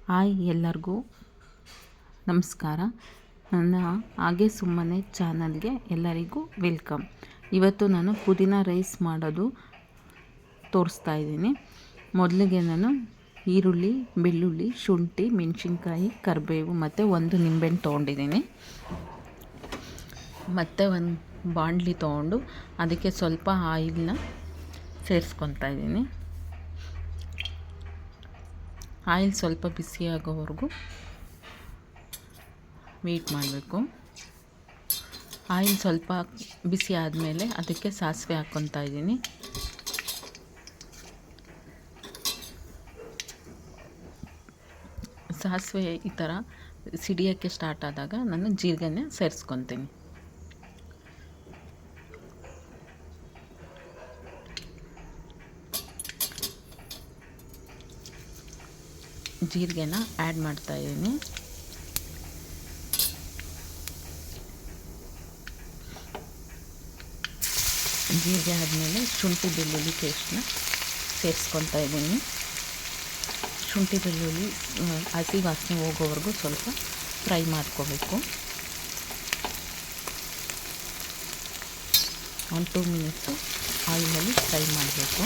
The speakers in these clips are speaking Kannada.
ಹಾಯ್ ಎಲ್ಲರಿಗೂ ನಮಸ್ಕಾರ. ನನ್ನ ಹಾಗೆ ಸುಮ್ಮನೆ ಚಾನಲ್ಗೆ ಎಲ್ಲರಿಗೂ ವೆಲ್ಕಮ್. ಇವತ್ತು ನಾನು ಪುದೀನ ರೈಸ್ ಮಾಡೋದು ತೋರಿಸ್ತಾ ಇದ್ದೀನಿ. ಮೊದಲಿಗೆ ನಾನು ಈರುಳ್ಳಿ, ಬೆಳ್ಳುಳ್ಳಿ, ಶುಂಠಿ, ಮೆಣಸಿನ್ಕಾಯಿ, ಕರಿಬೇವು ಮತ್ತು ಒಂದು ನಿಂಬೆಹಣ್ಣು ತೊಗೊಂಡಿದ್ದೀನಿ. ಮತ್ತು ಒಂದು ಬಾಣಲಿ ತೊಗೊಂಡು ಅದಕ್ಕೆ ಸ್ವಲ್ಪ ಆಯಿಲ್ನ ಸೇರಿಸ್ಕೊತಾ ಇದ್ದೀನಿ. ಆಯಿಲ್ ಸ್ವಲ್ಪ ಬಿಸಿ ಆಗೋವರೆಗೂ ವೆಯ್ಟ್ ಮಾಡಬೇಕು. ಆಯಿಲ್ ಸ್ವಲ್ಪ ಬಿಸಿ ಆದಮೇಲೆ ಅದಕ್ಕೆ ಸಾಸಿವೆ ಹಾಕ್ಕೊತಾ ಇದ್ದೀನಿ. ಸಾಸಿವೆ ಈ ಥರ ಸಿಡಿಯೋಕ್ಕೆ ಸ್ಟಾರ್ಟ್ ಆದಾಗ ನಾನು ಜೀರಿಗೆನ ಸೇರಿಸ್ಕೊತೀನಿ. ಜೀರಿಗೆನ ಆ್ಯಡ್ ಮಾಡ್ತಾಯಿದ್ದೀನಿ. ಜೀರಿಗೆ ಆದಮೇಲೆ ಶುಂಠಿ ಬೆಳ್ಳುಳ್ಳಿ ಪೇಸ್ಟ್ನ ಸೇರಿಸ್ಕೊತಾ ಇದ್ದೀನಿ. ಶುಂಠಿ ಬೆಳ್ಳುಳ್ಳಿ ಹಸಿ ವಾಸನೆ ಹೋಗೋವರೆಗೂ ಸ್ವಲ್ಪ ಫ್ರೈ ಮಾಡ್ಕೋಬೇಕು. 1-2 ಮಿನಿಟ್ಸು ಆಯಿಲಲ್ಲಿ ಫ್ರೈ ಮಾಡಬೇಕು.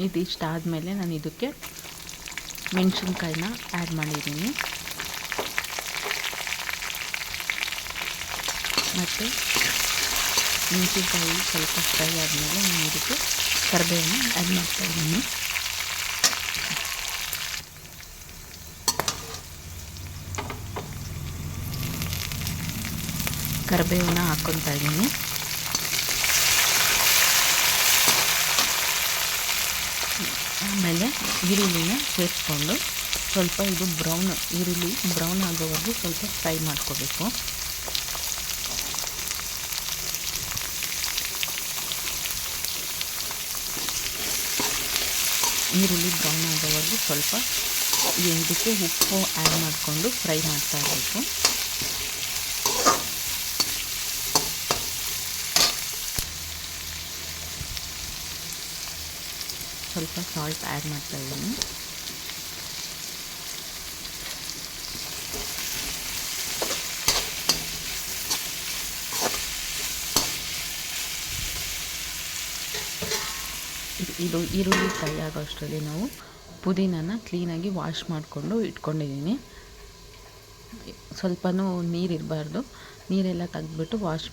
ಇದಿಷ್ಟ ಆದಮೇಲೆ ನಾನು ಇದಕ್ಕೆ ಮೆಣಸಿನ್ಕಾಯಿನ ಆ್ಯಡ್ ಮಾಡಿದ್ದೀನಿ. ಮತ್ತು ಮೆಣಸಿನ್ಕಾಯಿ ಸ್ವಲ್ಪ ಫ್ರೈ ಆದಮೇಲೆ ನಾನು ಇದಕ್ಕೆ ಕರಿಬೇವನ್ನ ಆ್ಯಡ್ ಮಾಡ್ತಾಯಿದ್ದೀನಿ. ಕರಿಬೇವನ್ನ ಹಾಕ್ಕೊತಾ ಇದ್ದೀನಿ. ಆಮೇಲೆ ಈರುಳ್ಳಿನ ಸೇರಿಸ್ಕೊಂಡು ಸ್ವಲ್ಪ ಇದು ಈರುಳ್ಳಿ ಬ್ರೌನ್ ಆಗೋವರೆಗೂ ಸ್ವಲ್ಪ ಫ್ರೈ ಮಾಡ್ಕೋಬೇಕು. ಈರುಳ್ಳಿ ಬ್ರೌನ್ ಆಗೋವರೆಗೂ ಸ್ವಲ್ಪ ಇದಕ್ಕೆ ಉಪ್ಪು ಆ್ಯಡ್ ಮಾಡಿಕೊಂಡು ಫ್ರೈ ಮಾಡ್ತಾ ಇರಬೇಕು. ಸ್ವಲ್ಪ ಸಾಲ್ಟ್ ಆ್ಯಡ್ ಮಾಡ್ತಾಯಿದ್ದೀನಿ. ಇದು ಈರುಳ್ಳಿ ಫ್ರೈ ಆಗೋ ಅಷ್ಟರಲ್ಲಿ ನಾವು ಪುದೀನನ ಕ್ಲೀನಾಗಿ ವಾಶ್ ಮಾಡಿಕೊಂಡು ಇಟ್ಕೊಂಡಿದ್ದೀನಿ. ಸ್ವಲ್ಪನೂ ನೀರಿರಬಾರ್ದು. ನೀರೆಲ್ಲ ತೆಗೆದ್ಬಿಟ್ಟು ವಾಶ್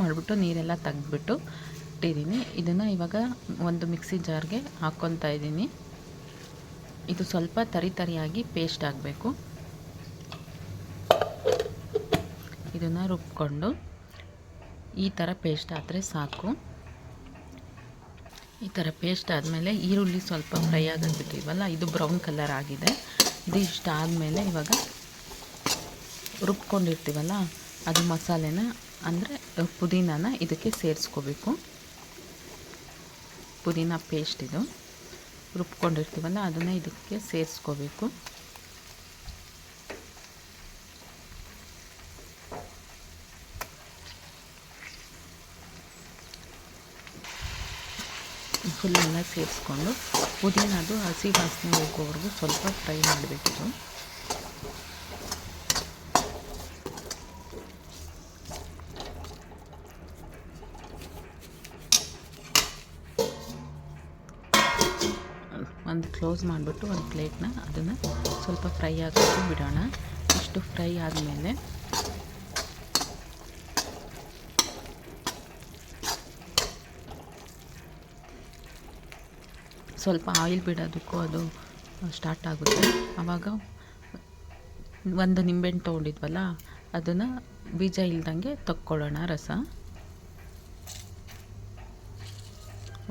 ಮಾಡಿಬಿಟ್ಟು ನೀರೆಲ್ಲ ತೆಗೆದ್ಬಿಟ್ಟು ಇಟ್ಟಿದ್ದೀನಿ. ಇದನ್ನು ಇವಾಗ ಒಂದು ಮಿಕ್ಸಿ ಜಾರ್ಗೆ ಹಾಕ್ಕೊತಾ ಇದ್ದೀನಿ. ಇದು ಸ್ವಲ್ಪ ತರಿಯಾಗಿ ಪೇಸ್ಟ್ ಆಗಬೇಕು. ಇದನ್ನು ರುಬ್ಕೊಂಡು ಈ ಥರ ಪೇಸ್ಟ್ ಆದರೆ ಸಾಕು. ಈ ಥರ ಪೇಸ್ಟ್ ಆದಮೇಲೆ ಈರುಳ್ಳಿ ಸ್ವಲ್ಪ ಫ್ರೈ ಆಗಿಬಿಟ್ಟಿವಲ್ಲ, ಇದು ಬ್ರೌನ್ ಕಲರ್ ಆಗಿದೆ. ಇದು ಇಷ್ಟ ಆದಮೇಲೆ ಇವಾಗ ರುಬ್ಕೊಂಡಿರ್ತೀವಲ್ಲ ಅದು ಮಸಾಲೆನ ಅಂದರೆ ಪುದೀನನ ಇದಕ್ಕೆ ಸೇರಿಸ್ಕೋಬೇಕು. ಪುದೀನ ಪೇಸ್ಟ್ ಇದು ರುಬ್ಕೊಂಡಿರ್ತೀವಲ್ಲ ಅದನ್ನು ಇದಕ್ಕೆ ಸೇರಿಸ್ಕೋಬೇಕು. ಫುಲ್ಲೆಲ್ಲ ಸೇರಿಸ್ಕೊಂಡು ಪುದೀನದು ಹಸಿ ವಾಸನೆ ಹೋಗೋವರೆಗೂ ಸ್ವಲ್ಪ ಫ್ರೈ ಮಾಡಬೇಕಿದು. ಒಂದು ಕ್ಲೋಸ್ ಮಾಡಿಬಿಟ್ಟು ಒಂದು ಪ್ಲೇಟ್ನ ಅದನ್ನು ಸ್ವಲ್ಪ ಫ್ರೈ ಆಗೋಕ್ಕೆ ಬಿಡೋಣ. ಇಷ್ಟು ಫ್ರೈ ಆದಮೇಲೆ ಸ್ವಲ್ಪ ಆಯಿಲ್ ಬಿಡೋದಕ್ಕೂ ಅದು ಸ್ಟಾರ್ಟ್ ಆಗುತ್ತೆ. ಆವಾಗ ಒಂದು ನಿಂಬೆಹಣ್ಣು ತೊಗೊಂಡಿದ್ವಲ್ಲ ಅದನ್ನು ಬೀಜ ಇಲ್ದಂಗೆ ತಕ್ಕೊಳ್ಳೋಣ ರಸ.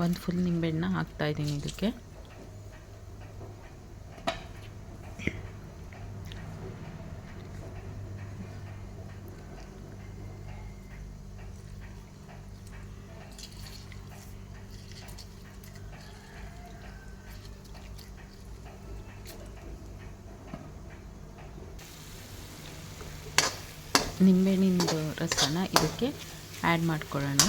ಒಂದು ಫುಲ್ ನಿಂಬೆಹಣ್ಣನ್ನ ಹಾಕ್ತಾಯಿದ್ದೀನಿ ಇದಕ್ಕೆ. ನಿಂಬೆಹಣ್ಣಿಂದು ರಸನ ಇದಕ್ಕೆ ಆ್ಯಡ್ ಮಾಡ್ಕೊಳ್ಳೋಣ.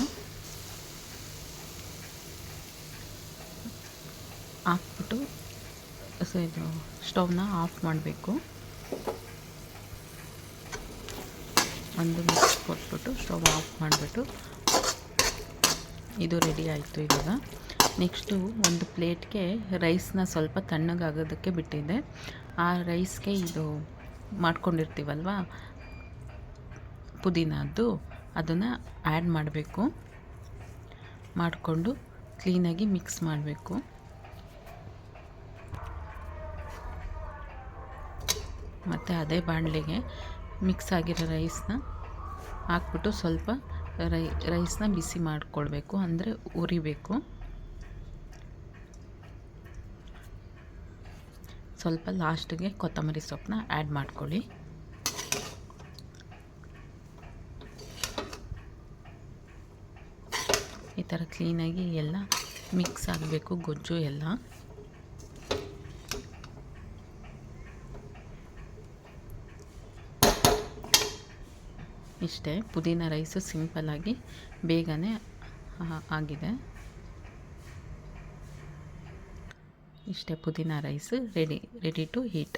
ಹಾಕ್ಬಿಟ್ಟು ಇದು ಸ್ಟವ್ನ ಆಫ್ ಮಾಡಬೇಕು. ಒಂದು ಮಿಕ್ಸ್ ಕೊಟ್ಬಿಟ್ಟು ಸ್ಟವ್ ಆಫ್ ಮಾಡಿಬಿಟ್ಟು ಇದು ರೆಡಿ ಆಯಿತು. ಇವಾಗ ನೆಕ್ಸ್ಟು ಒಂದು ಪ್ಲೇಟ್ಗೆ ರೈಸ್ನ ಸ್ವಲ್ಪ ತಣ್ಣಗಾಗೋದಕ್ಕೆ ಬಿಟ್ಟಿದ್ದೆ. ಆ ರೈಸ್ಗೆ ಇದು ಮಾಡ್ಕೊಂಡಿರ್ತೀವಲ್ವ ಪುದೀನದ್ದು, ಅದನ್ನು ಆ್ಯಡ್ ಮಾಡಬೇಕು. ಮಾಡಿಕೊಂಡು ಕ್ಲೀನಾಗಿ ಮಿಕ್ಸ್ ಮಾಡಬೇಕು. ಮತ್ತು ಅದೇ ಬಾಣಲೆಗೆ ಮಿಕ್ಸ್ ಆಗಿರೋ ರೈಸ್ನ ಹಾಕ್ಬಿಟ್ಟು ಸ್ವಲ್ಪ ರೈಸ್ನ ಬಿಸಿ ಮಾಡಿಕೊಳ್ಬೇಕು, ಅಂದರೆ ಉರಿಬೇಕು. ಸ್ವಲ್ಪ ಲಾಸ್ಟಿಗೆ ಕೊತ್ತಂಬರಿ ಸೊಪ್ಪನ್ನ ಆ್ಯಡ್ ಮಾಡ್ಕೊಳ್ಳಿ. ಈ ಥರ ಕ್ಲೀನಾಗಿ ಎಲ್ಲ ಮಿಕ್ಸ್ ಆಗಬೇಕು, ಗೊಜ್ಜು ಎಲ್ಲ. ಇಷ್ಟೇ, ಪುದೀನ ರೈಸು ಸಿಂಪಲ್ಲಾಗಿ ಬೇಗನೆ ಆಗಿದೆ. ಇಷ್ಟೇ, ಪುದೀನ ರೈಸ್ ರೆಡಿ ಟು ಈಟ್.